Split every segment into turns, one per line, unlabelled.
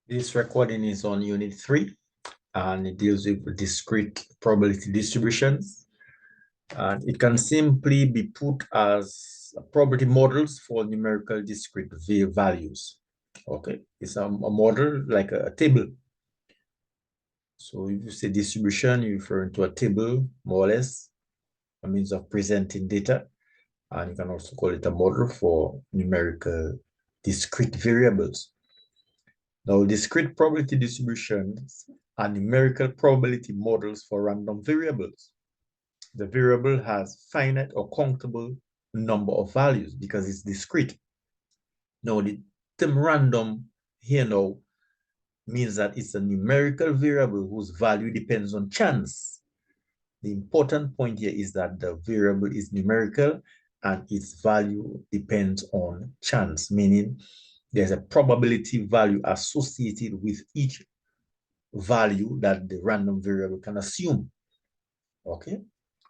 This recording is on Unit 3 and it deals with discrete probability distributions. And it can simply be put as probability models for numerical discrete values. Okay, it's a model like a table. So if you say distribution, you're referring to a table, more or less, a means of presenting data. And you can also call it a model for numerical discrete variables. Now, discrete probability distributions are numerical probability models for random variables. The variable has finite or countable number of values because it's discrete. Now, the term random here now means that it's a numerical variable whose value depends on chance. The important point here is that the variable is numerical and its value depends on chance, meaning there's a probability value associated with each value that the random variable can assume. Okay,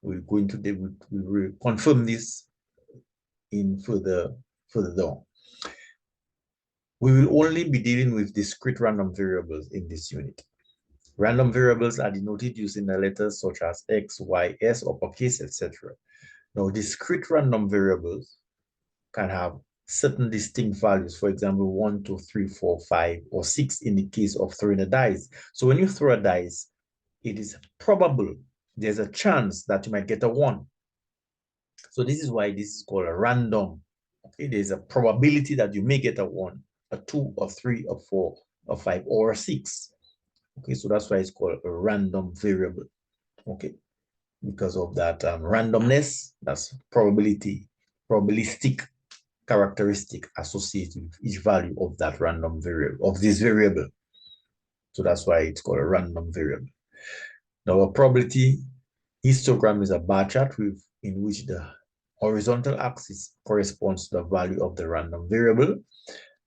we're going to we will confirm this in further down. We will only be dealing with discrete random variables in this unit. Random variables are denoted using the letters such as X, Y, S, uppercase, etc. Now, discrete random variables can have certain distinct values. For example, 1, 2, 3, 4, 5, or 6 in the case of throwing a dice. So when you throw a dice, it is probable, there's a chance that you might get a 1. So this is why this is called a random. Okay, there's a probability that you may get a 1, a 2, a 3, a 4, a 5, or a 6. Okay, so that's why it's called a random variable. Okay, because of that randomness, that's probabilistic characteristic associated with each value of that random variable, of this variable. So that's why it's called a random variable. Now, a probability histogram is a bar chart in which the horizontal axis corresponds to the value of the random variable,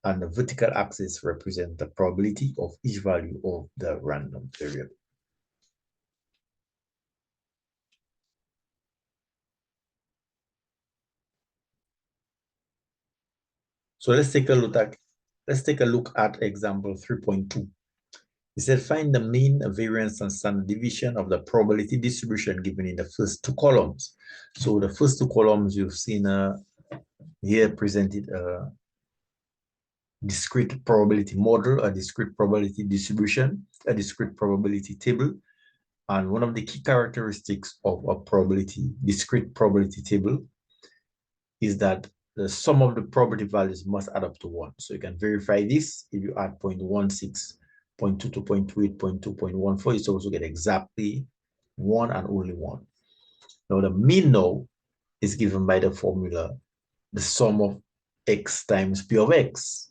and the vertical axis represents the probability of each value of the random variable. So let's take a look at example 3.2. It said find the mean, variance, and standard deviation of the probability distribution given in the first two columns. So the first two columns you've seen here presented a discrete probability model, a discrete probability distribution, a discrete probability table. And one of the key characteristics of a discrete probability table is that the sum of the probability values must add up to 1. So you can verify this if you add 0.16, 0.22, 0.28, 0.2, 0.14, you also get exactly 1 and only 1. Now the mean now is given by the formula, the sum of x times p of x.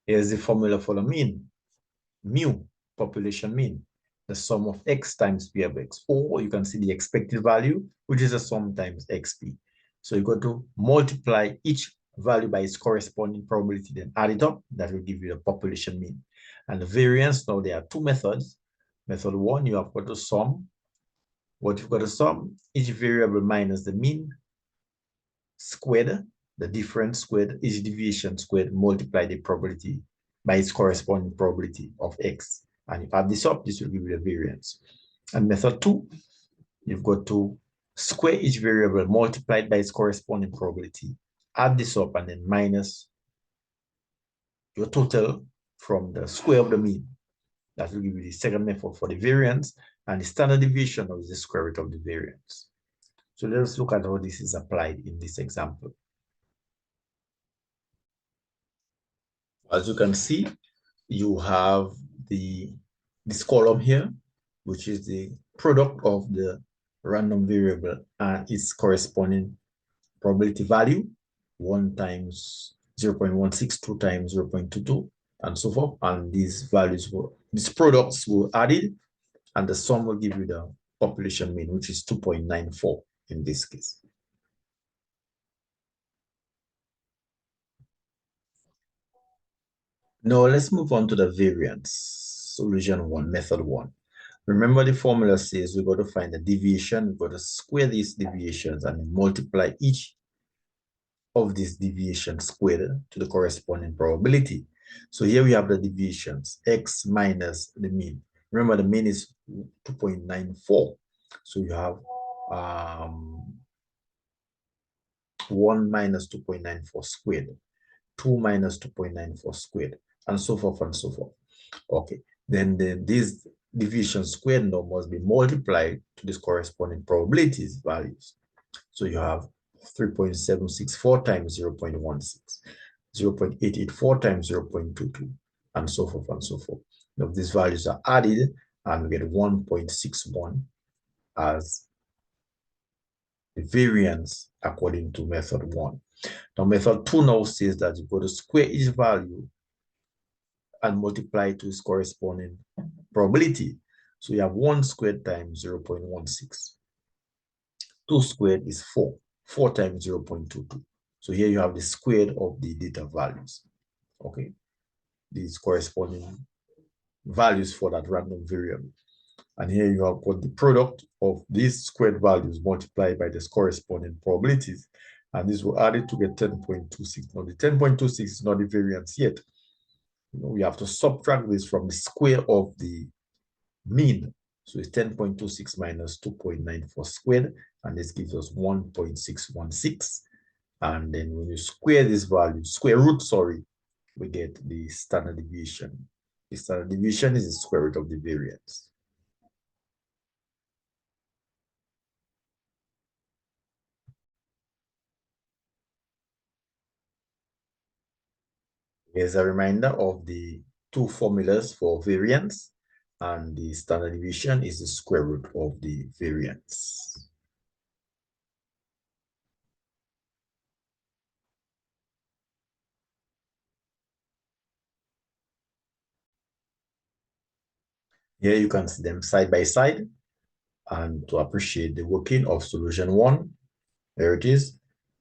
Here's the formula for the mean, mu, population mean, the sum of x times p of x, or you can see the expected value, which is the sum times xp. So you got to multiply each value by its corresponding probability, then add it up. That will give you the population mean. And the variance, now there are two methods. Method 1, you have got to sum. What you've got to sum, each variable minus the mean squared, the difference squared, each deviation squared, multiply the probability by its corresponding probability of x. And if you add this up, this will give you the variance. And method 2, you've got to square each variable multiplied by its corresponding probability. Add this up and then minus your total from the square of the mean. That will give you the second method for the variance, and the standard deviation is the square root of the variance. So let's look at how this is applied in this example. As you can see, you have this column here, which is the product of the random variable and its corresponding probability value, 1 times 0.16, 2 times 0.22, and so forth. And these products were added, and the sum will give you the population mean, which is 2.94 in this case. Now let's move on to the variance, solution 1, method 1. Remember the formula says we've got to find the deviation, we've got to square these deviations and multiply each of this deviation squared to the corresponding probability. So here we have the deviations, x minus the mean. Remember, the mean is 2.94. So you have 1 minus 2.94 squared, 2 minus 2.94 squared, and so forth and so forth. Okay, then this division squared now must be multiplied to this corresponding probabilities values. So you have 3.764 times 0.16, 0.884 times 0.22, and so forth and so forth. Now these values are added and we get 1.61 as the variance according to method 1. Now method 2 now says that you go to square each value and multiply to its corresponding probability. So you have 1 squared times 0.16. 2 squared is 4. 4 times 0.22. So here you have the squared of the data values. Okay. These corresponding values for that random variable. And here you have got the product of these squared values multiplied by this corresponding probabilities. And this will add it to get 10.26. Now the 10.26 is not the variance yet. We have to subtract this from the square of the mean. So it's 10.26 minus 2.94 squared, and this gives us 1.616. And then when you square this value, square root, sorry, we get the standard deviation. The standard deviation is the square root of the variance. Here's a reminder of the two formulas for variance, and the standard deviation is the square root of the variance. Here you can see them side by side, and to appreciate the working of solution 1, there it is,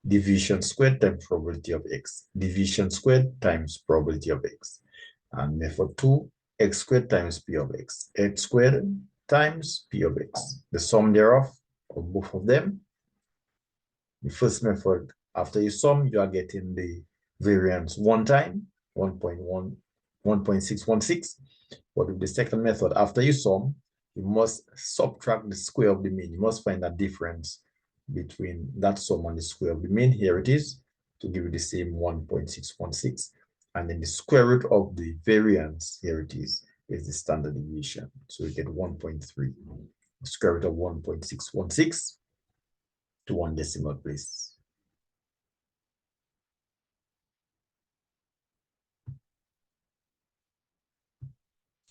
division squared times probability of x, division squared times probability of x. And method 2, x squared times p of x squared times p of x. The sum thereof of both of them. The first method, after you sum, you are getting the variance one time, 1.616. But with the second method, after you sum, you must subtract the square of the mean. You must find a difference between that sum and the square of the mean. Here it is, to give you the same 1.616. And then the square root of the variance, here it is the standard deviation. So you get 1.3. The square root of 1.616 to 1 decimal place.